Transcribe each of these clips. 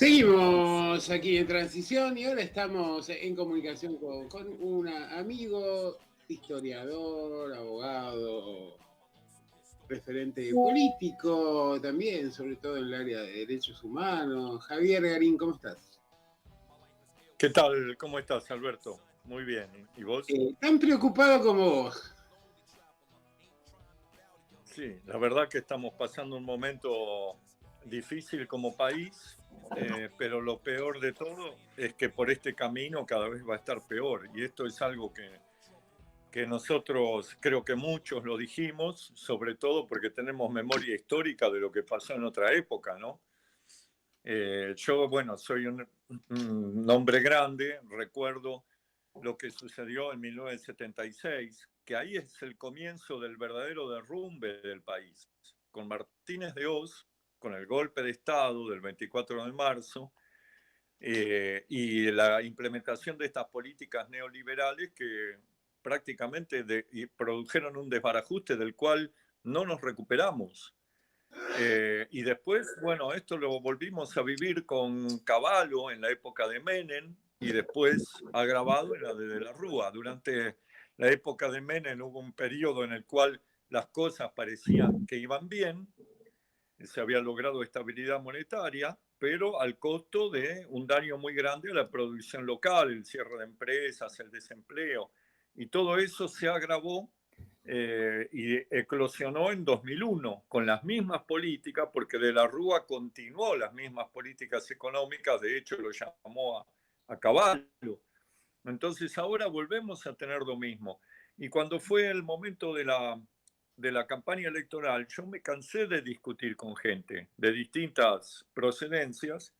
Seguimos aquí en Transición y ahora estamos en comunicación con un amigo, historiador, abogado, referente político también, sobre todo en el área de derechos humanos. Javier Garín, ¿cómo estás? ¿Qué tal? ¿Cómo estás, Alberto? Muy bien. ¿Y vos? Tan preocupado como vos. Sí, la verdad que estamos pasando un momento difícil como país, pero lo peor de todo es que por este camino cada vez va a estar peor. Y esto es algo que nosotros, creo que muchos lo dijimos, sobre todo porque tenemos memoria histórica de lo que pasó en otra época, ¿no? Yo, bueno, soy un hombre grande, recuerdo lo que sucedió en 1976, que ahí es el comienzo del verdadero derrumbe del país, con Martínez de Hoz, con el golpe de Estado del 24 de marzo, y la implementación de estas políticas neoliberales que prácticamente produjeron un desbarajuste del cual no nos recuperamos. Y después, bueno, esto lo volvimos a vivir con Cavallo en la época de Menem y después agravado en la de la Rúa. Durante la época de Menem hubo un periodo en el cual las cosas parecían que iban bien, se había logrado estabilidad monetaria, pero al costo de un daño muy grande a la producción local, el cierre de empresas, el desempleo, y todo eso se agravó y eclosionó en 2001 con las mismas políticas, porque de la Rúa continuó las mismas políticas económicas, de hecho lo llamó a Caballo. Entonces ahora volvemos a tener lo mismo. Y cuando fue el momento de la campaña electoral, yo me cansé de discutir con gente de distintas procedencias,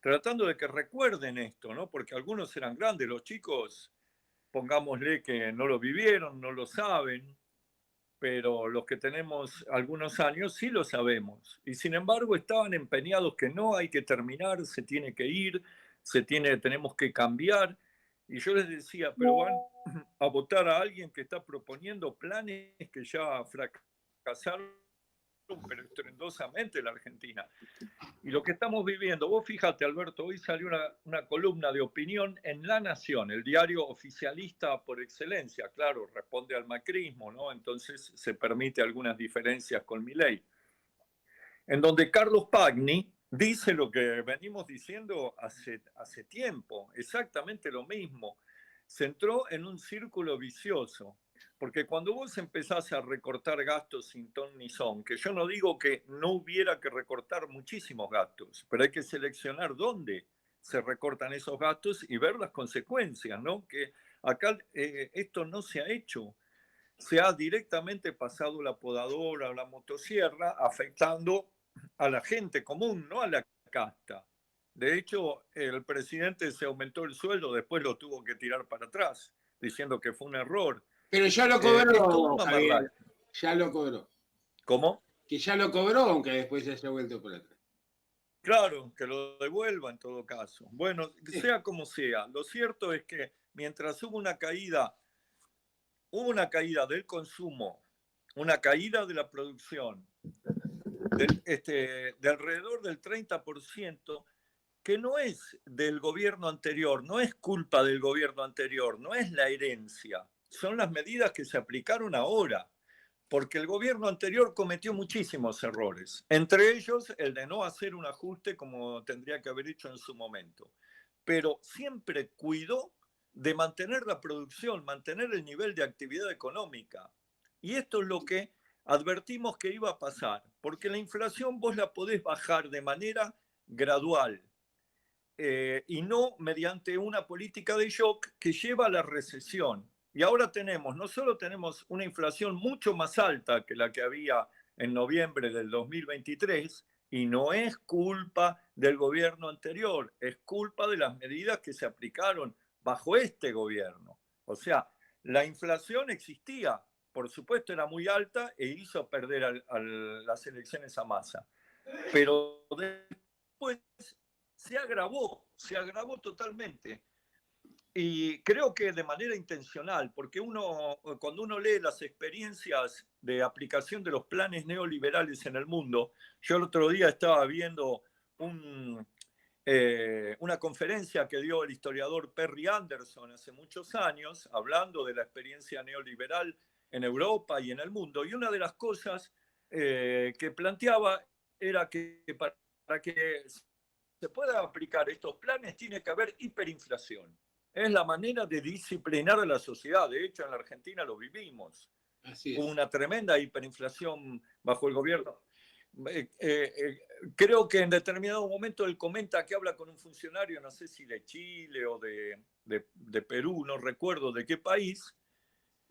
tratando de que recuerden esto, ¿no? Porque algunos eran grandes, los chicos, pongámosle que no lo vivieron, no lo saben, pero los que tenemos algunos años sí lo sabemos. Y sin embargo estaban empeñados que no hay que terminar, se tiene que ir, tenemos que cambiar. Y yo les decía, pero van a votar a alguien que está proponiendo planes que ya fracasaron, pero estrendosamente en la Argentina. Y lo que estamos viviendo, vos fíjate, Alberto, hoy salió una columna de opinión en La Nación, el diario oficialista por excelencia, claro, responde al macrismo, ¿no? Entonces se permite algunas diferencias con Milei, en donde Carlos Pagni dice lo que venimos diciendo hace tiempo, exactamente lo mismo. Se entró en un círculo vicioso, porque cuando vos empezás a recortar gastos sin ton ni son, que yo no digo que no hubiera que recortar muchísimos gastos, pero hay que seleccionar dónde se recortan esos gastos y ver las consecuencias, ¿no? Que acá esto no se ha hecho. Se ha directamente pasado la podadora o la motosierra, afectando a la gente común, no a la casta. De hecho, el presidente se aumentó el sueldo, después lo tuvo que tirar para atrás, diciendo que fue un error. Pero ya lo Es todo cobró, un Javier. mamarracho. Ya lo cobró. ¿Cómo? Que ya lo cobró, aunque después se haya vuelto por atrás. Claro, que lo devuelva en todo caso. Bueno, sea como sea, lo cierto es que mientras hubo una caída del consumo, una caída de la producción, de alrededor del 30%, que no es del gobierno anterior, no es culpa del gobierno anterior, no es la herencia, son las medidas que se aplicaron ahora, porque el gobierno anterior cometió muchísimos errores, entre ellos el de no hacer un ajuste como tendría que haber hecho en su momento, pero siempre cuidó de mantener la producción, mantener el nivel de actividad económica. Y esto es lo que advertimos que iba a pasar, porque la inflación vos la podés bajar de manera gradual, y no mediante una política de shock que lleva a la recesión. Y ahora no solo tenemos una inflación mucho más alta que la que había en noviembre del 2023, y no es culpa del gobierno anterior, es culpa de las medidas que se aplicaron bajo este gobierno. O sea, la inflación existía, por supuesto era muy alta e hizo perder a las elecciones a Massa. Pero después se agravó totalmente. Y creo que de manera intencional, porque cuando uno lee las experiencias de aplicación de los planes neoliberales en el mundo, yo el otro día estaba viendo un, una conferencia que dio el historiador Perry Anderson hace muchos años, hablando de la experiencia neoliberal en Europa y en el mundo. Y una de las cosas que planteaba era que para que se pueda aplicar estos planes tiene que haber hiperinflación. Es la manera de disciplinar a la sociedad. De hecho, en la Argentina lo vivimos. Así Hubo es. una tremenda hiperinflación bajo el gobierno. Creo que en determinado momento él comenta que habla con un funcionario, no sé si de Chile o de Perú, no recuerdo de qué país,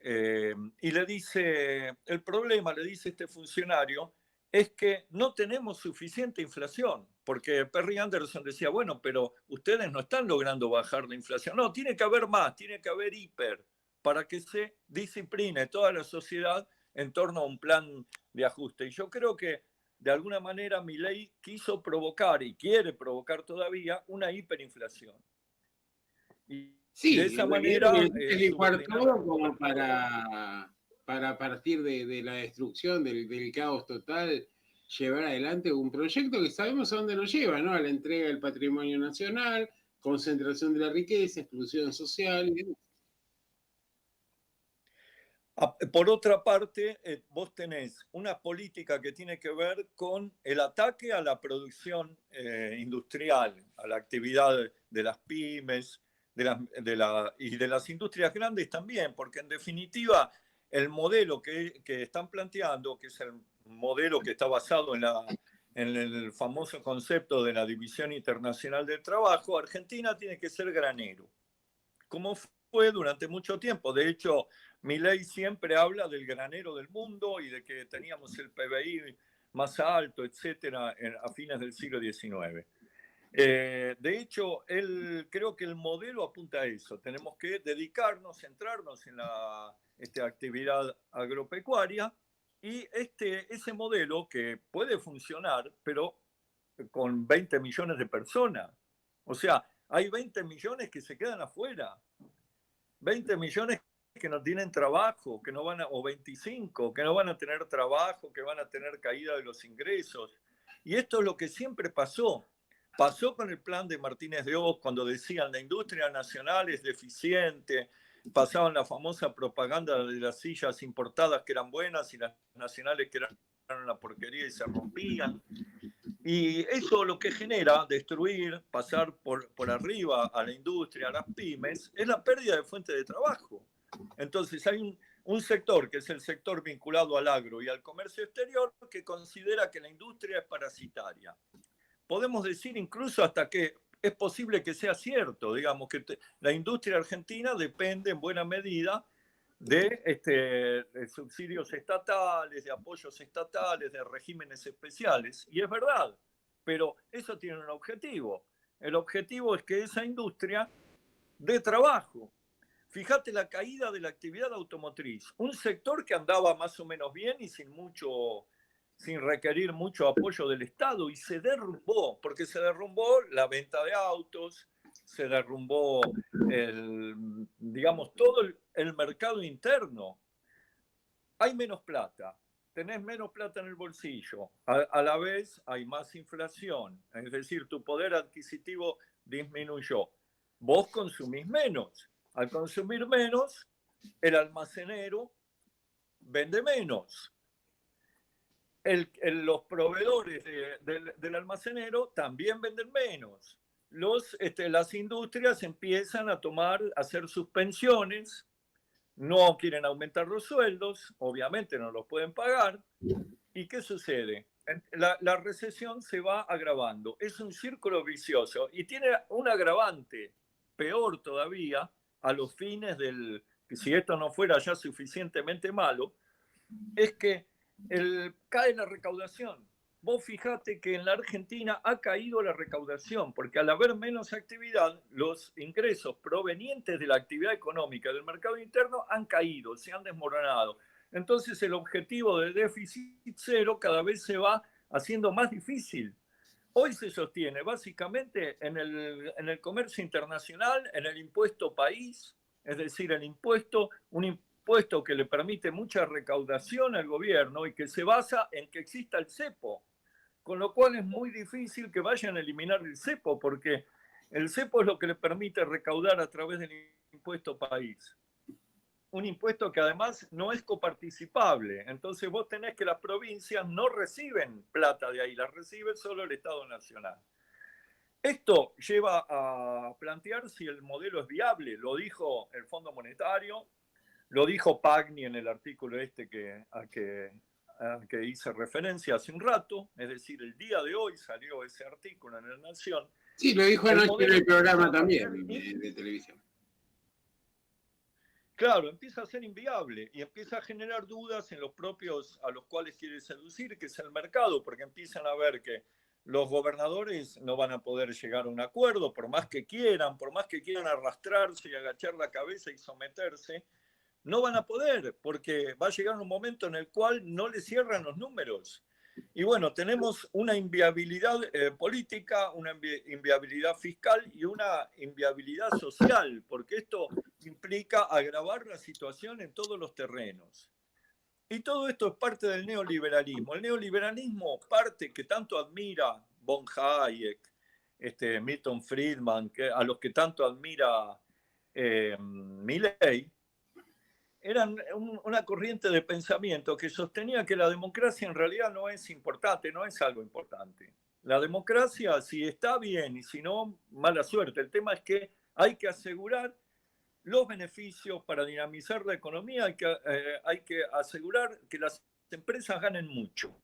y le dice, el problema, le dice este funcionario, es que no tenemos suficiente inflación, porque Perry Anderson decía, bueno, pero ustedes no están logrando bajar la inflación. No, tiene que haber más, tiene que haber hiper, para que se discipline toda la sociedad en torno a un plan de ajuste. Y yo creo que de alguna manera Milei quiso provocar y quiere provocar todavía una hiperinflación. Y de Sí, esa en realidad lo que manera necesita es licuar subordinar a todo los como gobernadores. para partir de la destrucción, del caos total, llevar adelante un proyecto que sabemos a dónde nos lleva, ¿no? A la entrega del patrimonio nacional, concentración de la riqueza, exclusión social y demás. Por otra parte, vos tenés una política que tiene que ver con el ataque a la producción industrial, a la actividad de las pymes y de las industrias grandes también, porque en definitiva el modelo que están planteando, que es el modelo que está basado en el famoso concepto de la División Internacional del Trabajo, Argentina tiene que ser granero, como fue durante mucho tiempo. De hecho, Milei siempre habla del granero del mundo y de que teníamos el PBI más alto, etcétera, a fines del siglo XIX. De hecho, creo que el modelo apunta a eso. Tenemos que dedicarnos, centrarnos en la actividad agropecuaria y ese modelo que puede funcionar, pero con 20 millones de personas. O sea, hay 20 millones que se quedan afuera. 20 millones que no tienen trabajo, que no van a, o 25, que no van a tener trabajo, que van a tener caída de los ingresos. Y esto es lo que siempre pasó. Pasó con el plan de Martínez de Hoz cuando decían la industria nacional es deficiente, pasaban la famosa propaganda de las sillas importadas que eran buenas y las nacionales que eran una porquería y se rompían. Y eso lo que genera, destruir, pasar por arriba a la industria, a las pymes, es la pérdida de fuentes de trabajo. Entonces hay un sector, que es el sector vinculado al agro y al comercio exterior, que considera que la industria es parasitaria. Podemos decir incluso hasta que es posible que sea cierto, digamos, que la industria argentina depende en buena medida de subsidios estatales, de apoyos estatales, de regímenes especiales. Y es verdad, pero eso tiene un objetivo. El objetivo es que esa industria dé trabajo. Fíjate la caída de la actividad automotriz, un sector que andaba más o menos bien y sin requerir mucho apoyo del Estado, y se derrumbó, porque se derrumbó la venta de autos, se derrumbó digamos, todo el mercado interno. Hay menos plata, tenés menos plata en el bolsillo, a la vez hay más inflación, es decir, tu poder adquisitivo disminuyó. Vos consumís menos. Al consumir menos, el almacenero vende menos. Los proveedores del almacenero también venden menos. Las industrias empiezan a hacer suspensiones, no quieren aumentar los sueldos, obviamente no los pueden pagar. ¿Y qué sucede? La recesión se va agravando. Es un círculo vicioso y tiene un agravante peor todavía a los fines si esto no fuera ya suficientemente malo, es que cae la recaudación. Vos fijate que en la Argentina ha caído la recaudación, porque al haber menos actividad, los ingresos provenientes de la actividad económica del mercado interno han caído, se han desmoronado. Entonces el objetivo del déficit cero cada vez se va haciendo más difícil. Hoy se sostiene básicamente en el comercio internacional, en el impuesto país, es decir, un impuesto que le permite mucha recaudación al gobierno y que se basa en que exista el cepo. con lo cual es muy difícil que vayan a eliminar el cepo, porque el cepo es lo que le permite recaudar a través del impuesto país. Un impuesto que además no es coparticipable. Entonces vos tenés que las provincias no reciben plata de ahí, las recibe solo el Estado Nacional. Esto lleva a plantear si el modelo es viable. Lo dijo el Fondo Monetario, lo dijo Pagni en el artículo a que hice referencia hace un rato, es decir, el día de hoy salió ese artículo en La Nación. Sí, lo dijo anoche en el programa también de televisión. Claro, empieza a ser inviable y empieza a generar dudas en los propios a los cuales quiere seducir, que es el mercado, porque empiezan a ver que los gobernadores no van a poder llegar a un acuerdo, por más que quieran arrastrarse y agachar la cabeza y someterse, no van a poder, porque va a llegar un momento en el cual no le cierran los números. Y bueno, tenemos una inviabilidad política, una inviabilidad fiscal y una inviabilidad social, porque esto implica agravar la situación en todos los terrenos. Y todo esto es parte del neoliberalismo. El neoliberalismo parte que tanto admira von Hayek, Milton Friedman, a los que tanto admira Milley, eran una corriente de pensamiento que sostenía que la democracia en realidad no es importante, no es algo importante. La democracia, si está bien y si no, mala suerte. El tema es que hay que asegurar los beneficios para dinamizar la economía, hay que asegurar que las empresas ganen mucho.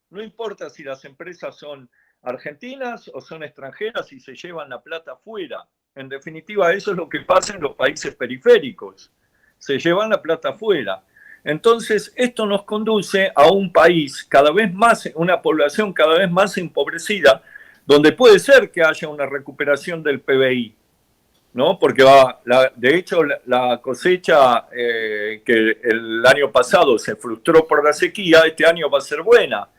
No importa si las empresas son argentinas o son extranjeras y se llevan la plata afuera. En definitiva, eso es lo que pasa en los países periféricos. Se llevan la plata afuera. Entonces, esto nos conduce a un país cada vez más, una población cada vez más empobrecida, donde puede ser que haya una recuperación del PBI, ¿no? Porque de hecho, la cosecha que el año pasado se frustró por la sequía, este año va a ser buena.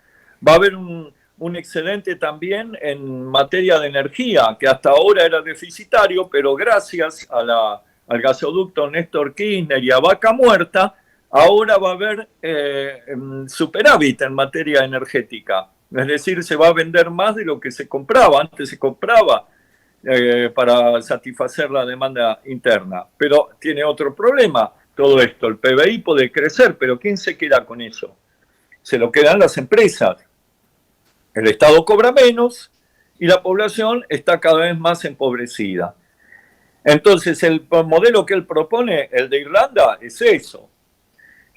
Va a haber un excedente también en materia de energía, que hasta ahora era deficitario, pero gracias al gasoducto Néstor Kirchner y a Vaca Muerta, ahora va a haber superávit en materia energética. Es decir, se va a vender más de lo que se compraba. Antes se compraba para satisfacer la demanda interna. Pero tiene otro problema todo esto. El PBI puede crecer, pero ¿quién se queda con eso? Se lo quedan las empresas. El Estado cobra menos y la población está cada vez más empobrecida. Entonces, el modelo que él propone, el de Irlanda, es eso.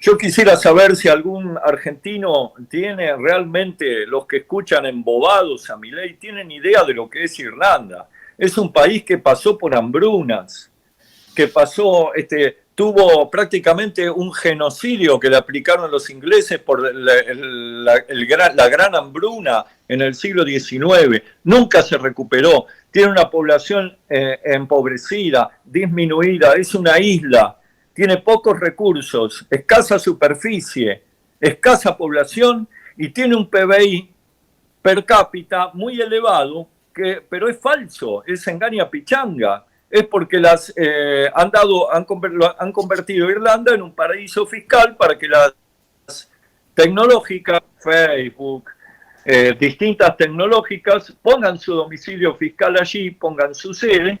Yo quisiera saber si algún argentino tiene realmente, los que escuchan embobados a Milei, tienen idea de lo que es Irlanda. Es un país que pasó por hambrunas, que tuvo prácticamente un genocidio que le aplicaron los ingleses por la gran hambruna en el siglo XIX. Nunca se recuperó. Tiene una población empobrecida, disminuida, es una isla, tiene pocos recursos, escasa superficie, escasa población y tiene un PBI per cápita muy elevado, pero es falso, es engaña pichanga. Es porque han convertido a Irlanda en un paraíso fiscal para que las tecnológicas, Facebook, distintas tecnológicas, pongan su domicilio fiscal allí, pongan su sede,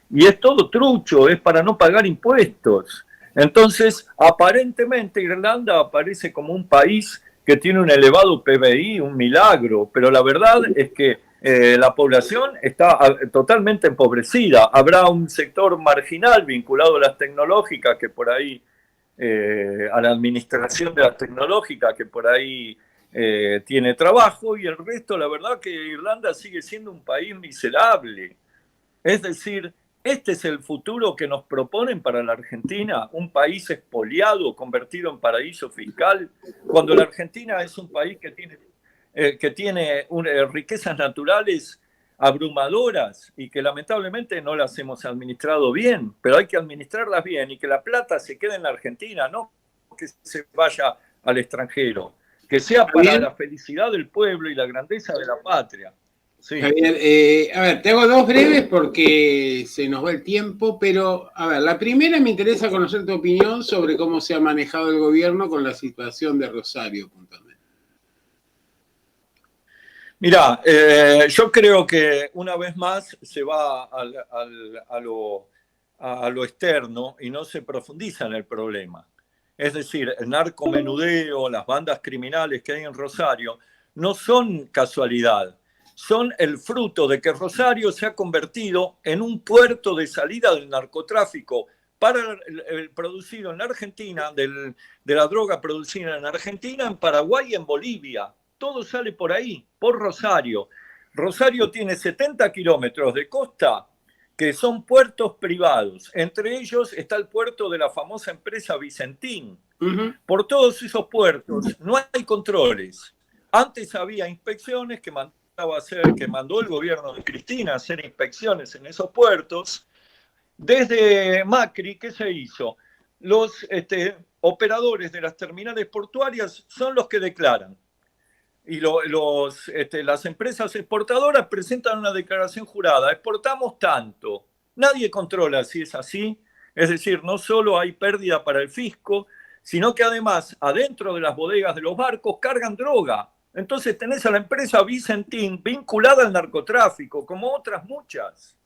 y es todo trucho, es para no pagar impuestos. Entonces, aparentemente Irlanda aparece como un país que tiene un elevado PBI, un milagro, pero la verdad es que la población está totalmente empobrecida. Habrá un sector marginal vinculado a las tecnológicas que por ahí, a la administración de las tecnológicas que por ahí tiene trabajo, y el resto, la verdad que Irlanda sigue siendo un país miserable. Es decir, este es el futuro que nos proponen para la Argentina, un país expoliado, convertido en paraíso fiscal, cuando la Argentina es un país que tiene riquezas naturales abrumadoras y que lamentablemente no las hemos administrado bien, pero hay que administrarlas bien y que la plata se quede en la Argentina, no que se vaya al extranjero, que sea para la felicidad del pueblo y la grandeza de la patria. Sí. Javier, a ver, te hago dos breves porque se nos va el tiempo, pero a ver, la primera me interesa conocer tu opinión sobre cómo se ha manejado el gobierno con la situación de Rosario puntualmente. Mirá, yo creo que una vez más se va a lo externo y no se profundiza en el problema. Es decir, el narcomenudeo, las bandas criminales que hay en Rosario, no son casualidad, son el fruto de que Rosario se ha convertido en un puerto de salida del narcotráfico para el producido en Argentina, de la droga producida en Argentina, en Paraguay y en Bolivia. Todo sale por ahí, por Rosario. Rosario tiene 70 kilómetros de costa que son puertos privados. Entre ellos está el puerto de la famosa empresa Vicentín. Por todos esos puertos no hay controles. Antes había inspecciones que mandó el gobierno de Cristina a hacer inspecciones en esos puertos. Desde Macri, ¿qué se hizo? Los operadores de las terminales portuarias son los que declaran. Y las empresas exportadoras presentan una declaración jurada. Exportamos tanto. Nadie controla si es así. Es decir, no solo hay pérdida para el fisco, sino que además adentro de las bodegas de los barcos cargan droga. Entonces tenés a la empresa Vicentín vinculada al narcotráfico, como otras muchas.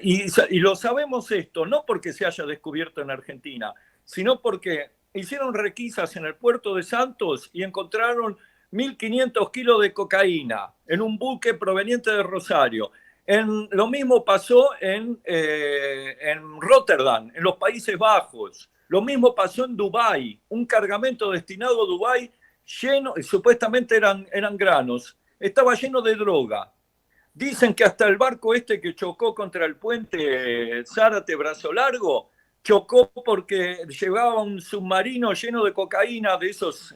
Y lo sabemos esto, no porque se haya descubierto en Argentina, sino porque hicieron requisas en el puerto de Santos y encontraron 1.500 kilos de cocaína en un buque proveniente de Rosario. Lo mismo pasó en Rotterdam, en los Países Bajos. Lo mismo pasó en Dubái, un cargamento destinado a Dubái lleno, supuestamente eran granos, estaba lleno de droga. Dicen que hasta el barco que chocó contra el puente Zárate Brazo Largo, chocó porque llevaba un submarino lleno de cocaína, de esos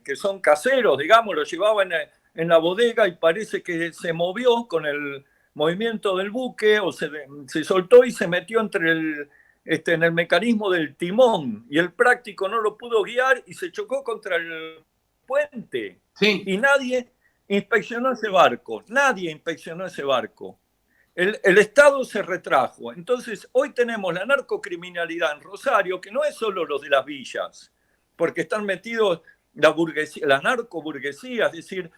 que son caseros, digamos, lo llevaba en la bodega y parece que se movió con el movimiento del buque o se soltó y se metió en el mecanismo del timón y el práctico no lo pudo guiar y se chocó contra el puente. Sí. Y nadie inspeccionó ese barco, nadie inspeccionó ese barco. El Estado se retrajo. Entonces, hoy tenemos la narcocriminalidad en Rosario, que no es solo los de las villas, porque están metidos la narcoburguesía, es decir,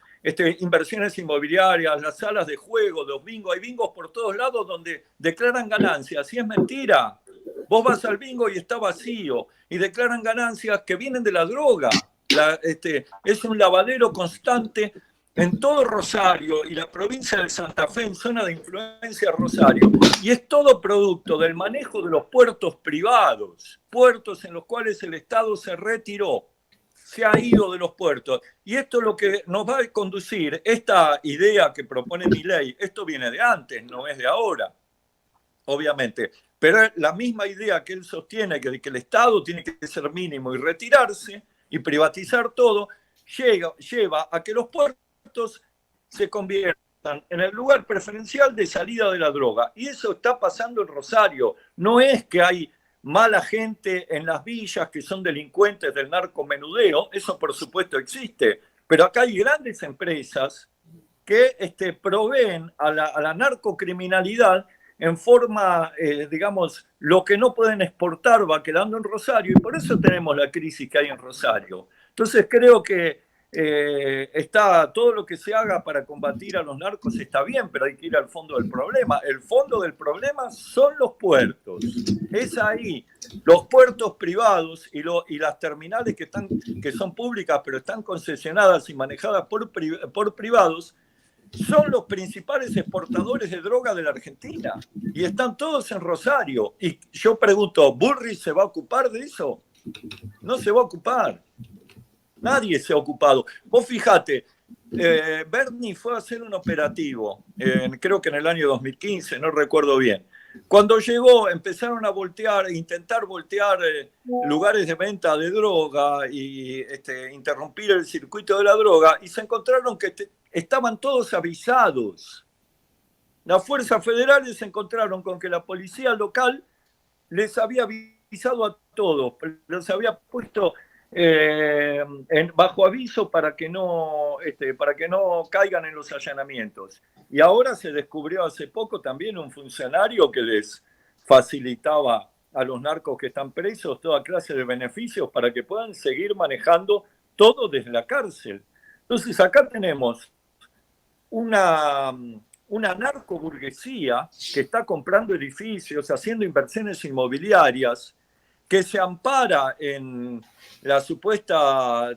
inversiones inmobiliarias, las salas de juego, los bingos. Hay bingos por todos lados donde declaran ganancias. Y es mentira. Vos vas al bingo y está vacío. Y declaran ganancias que vienen de la droga. Es un lavadero constante en todo Rosario y la provincia de Santa Fe en zona de influencia Rosario. Y es todo producto del manejo de los puertos privados, puertos en los cuales el Estado se retiró, se ha ido de los puertos. Y esto es lo que nos va a conducir, esta idea que propone Milei, esto viene de antes, no es de ahora, obviamente. Pero la misma idea que él sostiene, que el Estado tiene que ser mínimo y retirarse y privatizar todo, lleva a que los puertos se conviertan en el lugar preferencial de salida de la droga. Y eso está pasando en Rosario. No es que hay mala gente en las villas que son delincuentes del narcomenudeo, eso por supuesto existe, pero acá hay grandes empresas que proveen a la narcocriminalidad en forma, digamos, lo que no pueden exportar va quedando en Rosario y por eso tenemos la crisis que hay en Rosario. Entonces creo que está todo lo que se haga para combatir a los narcos está bien, pero hay que ir al fondo del problema. El fondo del problema son los puertos. Es ahí, los puertos privados y las terminales que son públicas, pero están concesionadas y manejadas por privados, son los principales exportadores de droga de la Argentina. Y están todos en Rosario. Y yo pregunto, ¿Bullrich se va a ocupar de eso? No se va a ocupar. Nadie se ha ocupado. Vos fijate, Bernie fue a hacer un operativo, creo que en el año 2015, no recuerdo bien. Cuando llegó empezaron a intentar voltear lugares de venta de droga y interrumpir el circuito de la droga y se encontraron que estaban todos avisados. Las fuerzas federales se encontraron con que la policía local les había avisado a todos, les había puesto bajo aviso para que no caigan en los allanamientos. Y ahora se descubrió hace poco también un funcionario que les facilitaba a los narcos que están presos toda clase de beneficios para que puedan seguir manejando todo desde la cárcel. Entonces acá tenemos una narcoburguesía que está comprando edificios, haciendo inversiones inmobiliarias, que se ampara en la supuesta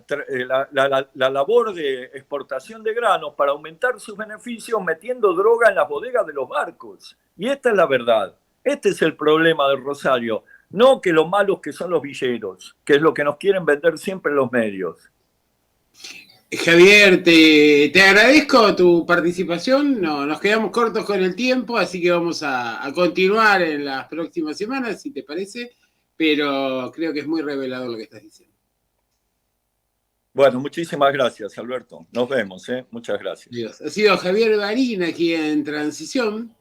la labor de exportación de granos para aumentar sus beneficios metiendo droga en las bodegas de los barcos. Y esta es la verdad. Este es el problema de Rosario. No que lo malos que son los villeros, que es lo que nos quieren vender siempre los medios. Javier, te agradezco tu participación. No, nos quedamos cortos con el tiempo, así que vamos a continuar en las próximas semanas, si te parece, pero creo que es muy revelador lo que estás diciendo. Bueno, muchísimas gracias, Alberto. Nos vemos, ¿eh? Muchas gracias. Dios. Ha sido Javier Barín aquí en Transición.